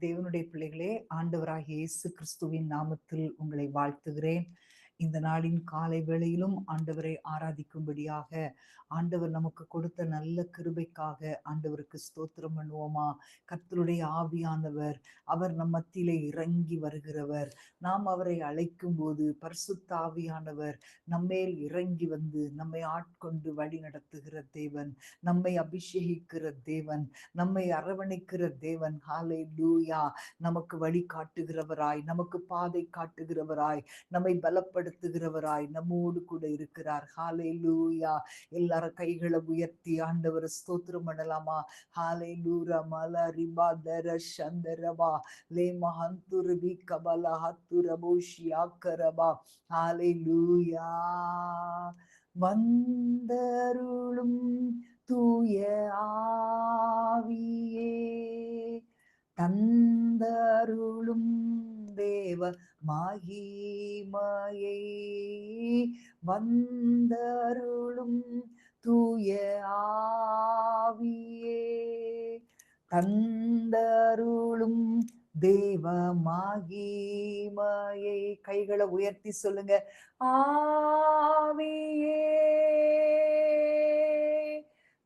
தேவனுடைய பிள்ளைகளே, ஆண்டவராகிய இயேசு கிறிஸ்துவின் நாமத்தில் உங்களை வாழ்த்துகிறேன். இந்த நாளின் காலை வேளையிலும் ஆண்டவரை ஆராதிக்கும்படியாக ஆண்டவர் நமக்கு கொடுத்த நல்ல கிருபைக்காக ஆண்டவருக்கு ஸ்தோத்திரம் பண்ணுவோமா? கர்த்தருடைய ஆவியானவர், அவர் நம் மத்தியிலே இறங்கி வருகிறவர். நாம் அவரை அழைக்கும் போது பரிசுத்த ஆவியானவர் நம்மேல் இறங்கி வந்து நம்மை ஆட்கொண்டு வழி நடத்துகிற தேவன், நம்மை அபிஷேகிக்கிற தேவன், நம்மை அரவணைக்கிற தேவன். ஹalleluya. நமக்கு வழி காட்டுகிறவராய், நமக்கு பாதை காட்டுகிறவராய், நம்மை பலப்படுத்துகிறவராய் நம்மோடு கூட இருக்கிறார். ஹalleluya. எல்லாரும் கைகளை உயர்த்தி ஆண்டவரை ஸ்தோத்திரம் பண்ணலாமா? ஹalleluya. மலரிபா தர சந்தரபா லே மஹந்துருபி கபல ஹத்துரபோஷியா கரபா. ஹalleluya. வந்தருளும் தூய ஆவியே, தந்தருளும் தேவ மகிமையை, வந்தருளும் தூய ஆவியே, தந்தருளும் தேவ மகிமையை. கைகளை உயர்த்தி சொல்லுங்க. ஆவியே,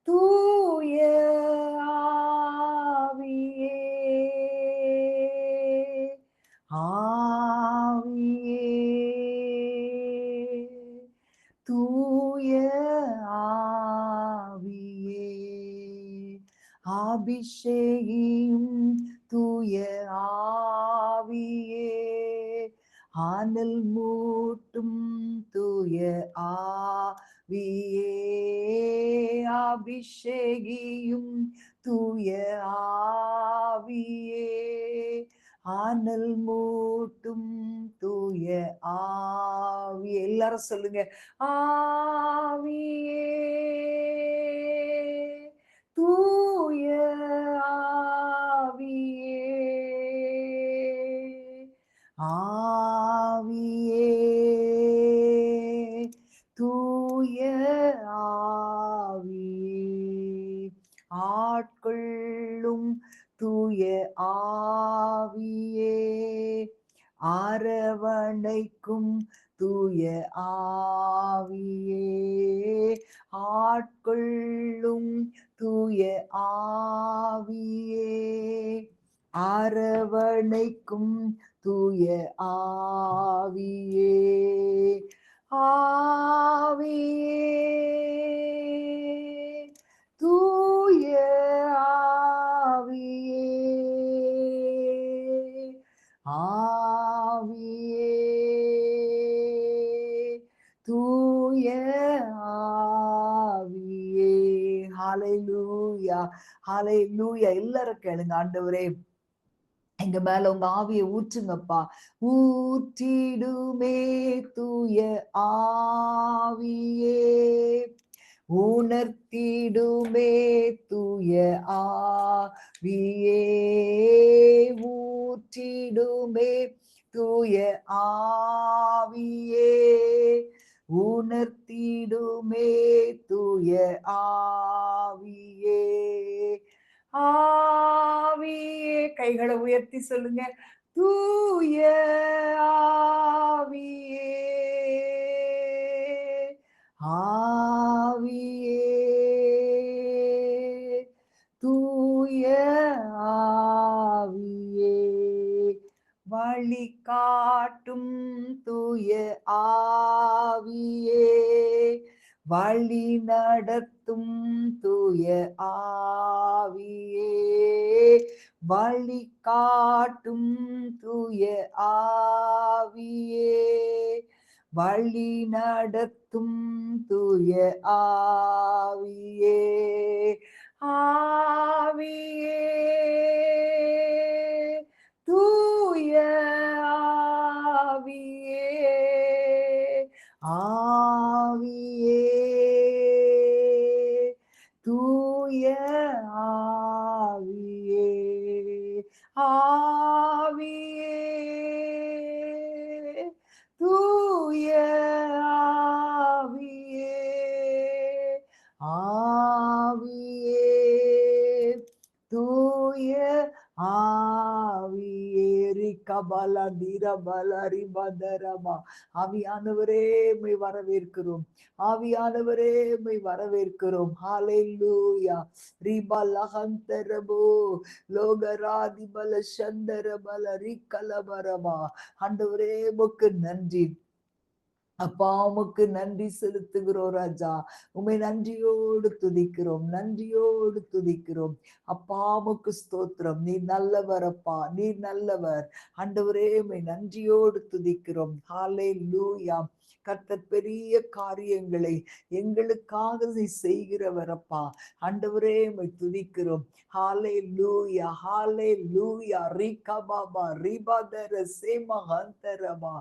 தூய ஆவியே, ஆவியே, தூய ஆவியே, அபிஷேகியும் தூய ஆவியே, ஆனல் மூட்டும் தூய ஆவியே, அபிஷேகியும் தூய ஆவியே, ஆனல் மூட்டும் தூய ஆவியே. எல்லாரும் சொல்லுங்க. ஆவியே, தூய ஆவியே, ஆவியே, தூய ஆவியே, ஆட்கொள்ளும் தூய ஆவியே, அரவணைக்கும் தூய ஆவியே, ஆட்கொள்ளும் தூய ஆவியே, அரவணைக்கும் தூய ஆவியே, ஆவியே, தூய ஆவியே, ஆவியே, தூய ஆவியே. ஹalleluya, ஹalleluya. எல்லாரும் கேளுங்க. ஆண்டவரே, எங்க மேல உங்க ஆவியை ஊற்றுங்கப்பா. ஊற்றிடுமே தூய ஆவியே, உணர்த்திடுமே தூய ஆவியே, ஊற்றிடுமே தூய ஆவியே, உணர்த்திடுமே தூய ஆவியே, ஆவியே. கைகளை உயர்த்தி சொல்லுங்க. தூய ஆவியே, ஆவியே, தூய ஆவியே, வழி காட்டும் தூய ஆவியே, வழி நடத்தும் தூய ஆவியே, வழி காட்டும் தூய ஆவியே, வழி நடத்தும் தூய ஆவியே, ஆவியே, தூய ஆவியே, ஆவியே, தூய ஆவியே, ஆவியே, தூய ஆவியே, ஆவியே, தூய ஆவியே, பாலா தீரா பாலா ரிபாதரமா. ஆவியானவரே உம்மை வரவேற்கிறோம். ஆவியானவரே உம்மை வரவேற்கிறோம். ஹalleluya. ரிபா லஹந்தரபோ லோகராதி பல சந்தர பல ரிக்கலபரமா. ஆண்டவரே உமக்கு நன்றி அப்பா, உமக்கு நன்றி செலுத்துகிறோம் ராஜா. உம்மை நன்றியோடு துதிக்கிறோம், நன்றியோடு துதிக்கிறோம். அப்பா உமக்கு ஸ்தோத்திரம். நீ நல்லவர் அப்பா, நீ நல்லவர். ஆண்டவரே உம்மை நன்றியோடு துதிக்கிறோம். ஹalleluya. கர்த்தர் பெரிய காரியங்களை எங்களுக்காக நீ செய்கிறவர் அப்பா. ஆண்டவரே உம்மை துதிக்கிறோம். ஹalleluya, ஹalleluya. ரிகபாபா ரிபாதர சேமஹந்தரபா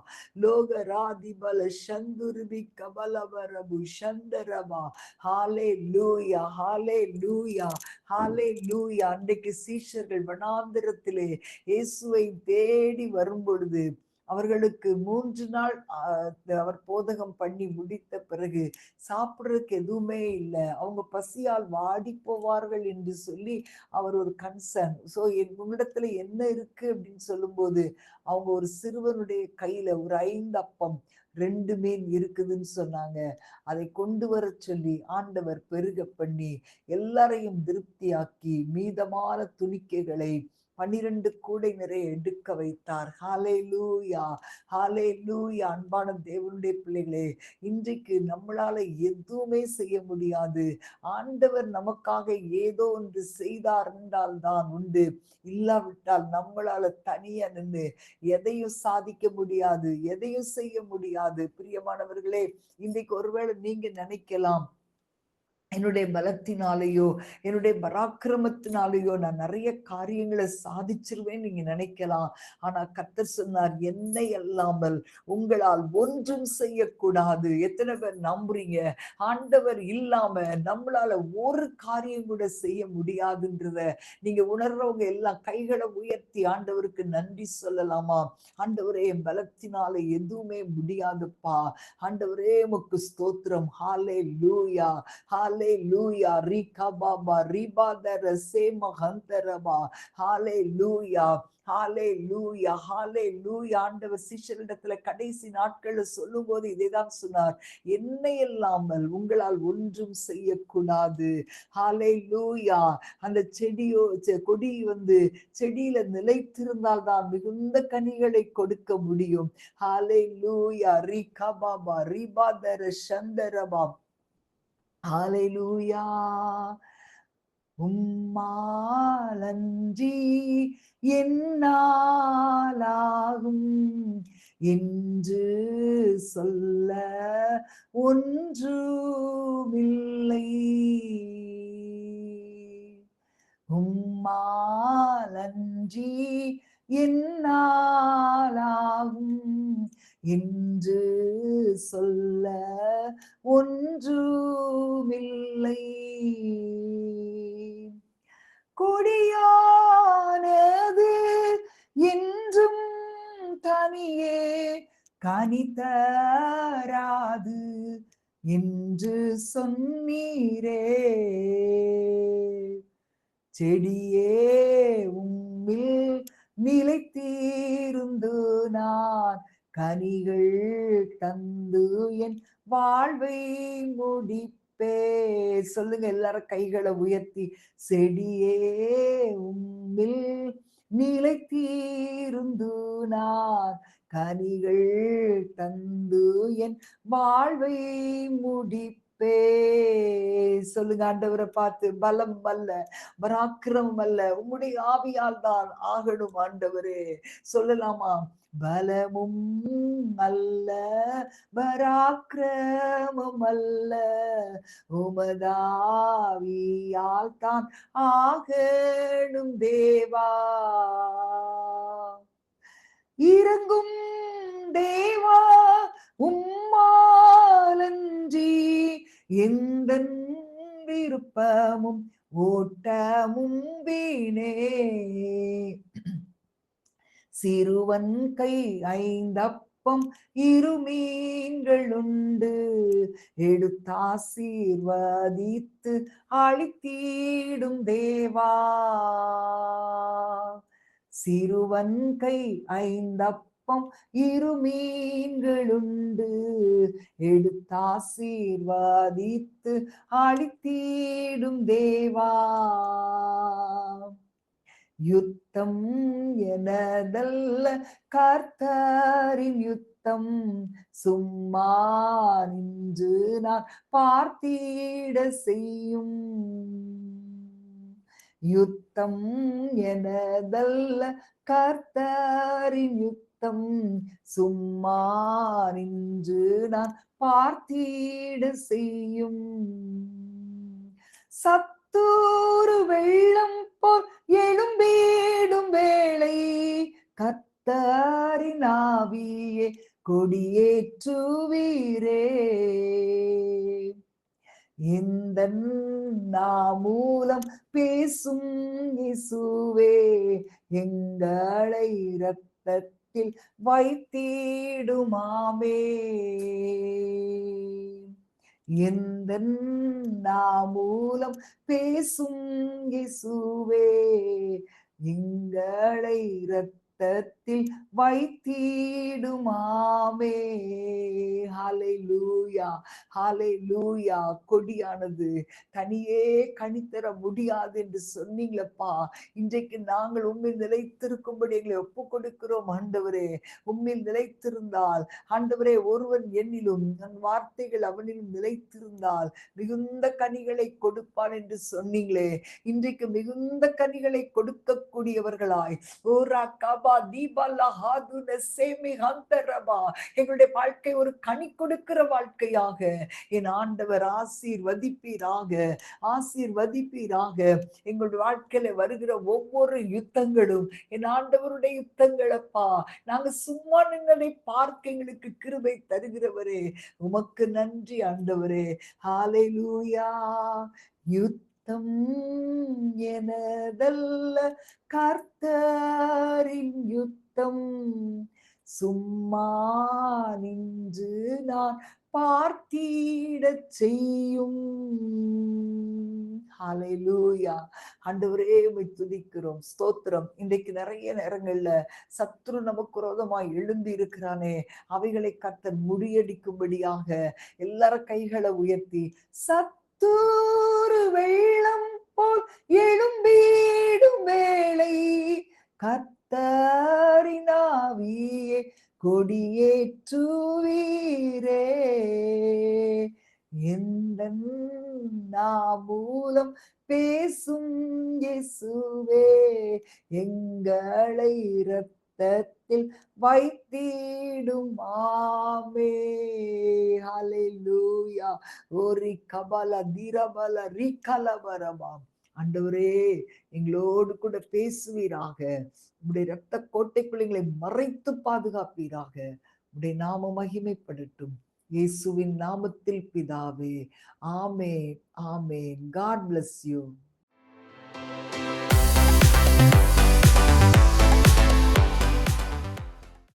லோகராதிபல சந்துருபி கபலவரபு சந்தரபா. ஹalleluya, ஹalleluya, ஹalleluya. அன்றைக்கு சீஷர்கள் வனாந்திரத்திலே இயேசுவை தேடி வரும் பொழுது அவர்களுக்கு 3 நாள் அவர் போதகம் பண்ணி முடித்த பிறகு சாப்பிடுறதுக்கு எதுவுமே இல்லை, அவங்க பசியால் வாடி போவார்கள் என்று சொல்லி அவர் ஒரு கன்சர்ன். ஸோ உங்களிடத்துல என்ன இருக்கு அப்படின்னு சொல்லும்போது அவங்க ஒரு சிறுவனுடைய கையில ஒரு 5 அப்பம் 2 மீன் இருக்குதுன்னு சொன்னாங்க. அதை கொண்டு வர சொல்லி ஆண்டவர் பெருக பண்ணி எல்லாரையும் திருப்தியாக்கி மீதமான துணிக்கைகளை 12 கூடை நிறைய எடுக்க வைத்தார். ஹalleluya, ஹalleluya. அன்பான தேவனுடைய பிள்ளைகளே, இன்றைக்கு நம்மளால எதுவுமே செய்ய முடியாது. ஆண்டவர் நமக்காக ஏதோ ஒன்று செய்தார் என்றால் தான் உண்டு. இல்லாவிட்டால் நம்மளால தனியா நின்று எதையும் சாதிக்க முடியாது, எதையும் செய்ய முடியாது. பிரியமானவர்களே, இன்றைக்கு ஒருவேளை நீங்க நினைக்கலாம், என்னுடைய பலத்தினாலேயோ என்னுடைய பராக்கிரமத்தினாலேயோ நான் நிறைய காரியங்களை சாதிச்சிருவேன் நீங்க நினைக்கலாம். ஆனா கர்த்தர் சொன்னார், என்னை அல்லாமல் உங்களால் ஒன்றும் செய்யக்கூடாது. எத்தனை பேர் நம்புறீங்க? ஆண்டவர் இல்லாம நம்மளால ஒரு காரியம் கூட செய்ய முடியாதுன்றத நீங்க உணர்றவங்க எல்லாம் கைகளை உயர்த்தி ஆண்டவருக்கு நன்றி சொல்லலாமா? ஆண்டவரே, என் பலத்தினால எதுவுமே முடியாதுப்பா. ஆண்டவரே உமக்கு ஸ்தோத்திரம். ஹalleluya, ஹalleluya. ரிகபாபா ரிபாதர சேமஹந்தரபா. ஹalleluya, ஹalleluya, ஹalleluya. ஆண்டவர் சிஷ்யரிடத்துல கடைசி நாட்கள்ல சொல்லும் போது இதைதான் சொன்னார், என்னை இல்லாமல் உங்களால் ஒன்றும் செய்யக்கூடாது. ஹalleluya. அந்த கொடி செடியில நிலைத்திருந்தால் தான் மிகுந்த கனிகளை கொடுக்க முடியும். ஹalleluya. ரிகபாபா ரிபாதர சந்தரபா. ஹalleluya. உம்மாலன்றி என்னாலாகும் என்று சொல்ல ஒன்றுமில்லை. உம்மாலன்றி என்னாலாகும் என்று சொல்ல ஒன்றுமில்லை. கொடியானது என்றும் தனியே கனி தராது என்று சொன்னீரே. செடியே உம்மில் நிலைத்தீருந்து நான் கனிகள் தந்து என் வாழ்வை முடிப்பே. சொல்லுங்க எல்லாரும் கைகளை உயர்த்தி, செடியே உம்மில் நிலைத்தீருந்து நான் கனிகள் தந்து என் வாழ்வை முடிப்பே. சொல்லுங்க ஆண்டவரை பார்த்து, பலம் அல்ல, பராக்கிரமம் அல்ல, உம்முடைய ஆவியால் தான் ஆகணும் ஆண்டவரே. சொல்லலாமா? பலமும் அல்ல, பராக்கிரமம் அல்ல, உமதாவியால் தான் ஆகணும் தேவா. இறங்கும் தேவா, உம்மாலன்றி எந்த விருப்பமும் ஓட்டமும் வீணே. சிறுவன் கை 5 அப்பம் 2 மீன்கள் உண்டு, எடுத்தாசீர்வதித்து அழித்தீடும் தேவா. சிறுவன் கை 5 அப்பம் 2 மீன்களுண்டு, எடுத்தாசீர்வதித்து அளித்தீடும் தேவா. யுத்தம் எனதல்ல, கர்த்தரின் யுத்தம், சும்மா நின்று நான் பார்த்திட செய்யும். யுத்தம் எனதல்ல, கர்த்தரின் யுத்தம், சும்மா நின்று நான் பார்த்திட செய்யும். சத்துரு வெள்ளம் போல் எழும்பிடும் வேளை, கர்த்தரின் ஆவியே கொடியேற்றுவீரே. இந்த மூலம் பேசும் இயேசுவே, எங்களை இரத்தத்தில் வைத்திடுமாமே. எந்த மூலம் பேசும் இயேசுவே, எங்களை இரத்தத்தில் வைத்திடுமாமே. ஹல்லேலூயா, ஹல்லேலூயா. கொடியானது தனியே கனித்தர முடியாது என்று சொன்னீங்களப்பா. இன்றைக்கு நாங்கள் உம்மில் நிலைத்திருக்கும்படி எங்களை ஒப்பு கொடுக்கிறோம் ஆண்டவரே. உம்மில் நிலைத்திருந்தால் ஆண்டவரே, ஒருவன் என்னிலும் நன் வார்த்தைகள் அவனிலும் நிலைத்திருந்தால் மிகுந்த கனிகளை கொடுப்பான் என்று சொன்னீங்களே. இன்றைக்கு மிகுந்த கனிகளை கொடுக்கக்கூடியவர்களாய் ஓரா கபா தீபல்லா ஹாதுன சேமி ஹந்தரபா, எங்களுடைய வாழ்க்கை ஒரு கனி கொடுக்கிற வாழ்க்கையாக என் ஆண்டவர் ஆசீர்வதிப்பீராக, ஆசீர்வதிப்பீராக. எங்களுடைய வாழ்க்கையில வருகிற ஒவ்வொரு யுத்தங்களும் என் ஆண்டவருடைய யுத்தங்களப்பா. நாங்க சும்மா நின்றதை பார்க்க எங்களுக்கு கிருபை தருகிறவரே, உமக்கு நன்றி ஆண்டவரே. ஹல்லேலூயா. யுத்தம் எனதல்ல, கர்த்தரின் யுத்தம், சும்மா நின்று நான் பார்த்திடச் செய்யும். ஹல்லேலூயா. ஆண்டவரே, உம்மை துதிக்கிறோம், ஸ்தோத்திரம். இன்றைக்கு நிறைய நேரங்கள்ல சத்ரு நமக்கு விரோதமாய் எழும்பி இருக்கிறானே, அவைகளை கர்த்தர் முறியடிக்கும்படியாக எல்லாரும் கைகளை உயர்த்தி, சத்துரு வெள்ளம் போல் எழும்பிடும் வேளை, கர்த்தரின் ஆவியே கொடியேற்றுவீரே. எந்த மூலம் பேசும் இயேசுவே, எங்களை இரத்தத்தில் வைத்திடுமாமே. ஹல்லேலூயா. ஓரி கபல திரபல ரிகலபரபாம். ஆண்டவரே, எங்களோடு கூட பேசுவீராக. உடைய இரத்த கோட்டைக்குள் எங்களை மறைத்து பாதுகாப்பீராக. உடைய நாம மகிமைப்படட்டும். இயேசுவின் நாமத்தில் பிதாவே, ஆமென், ஆமென். God bless you.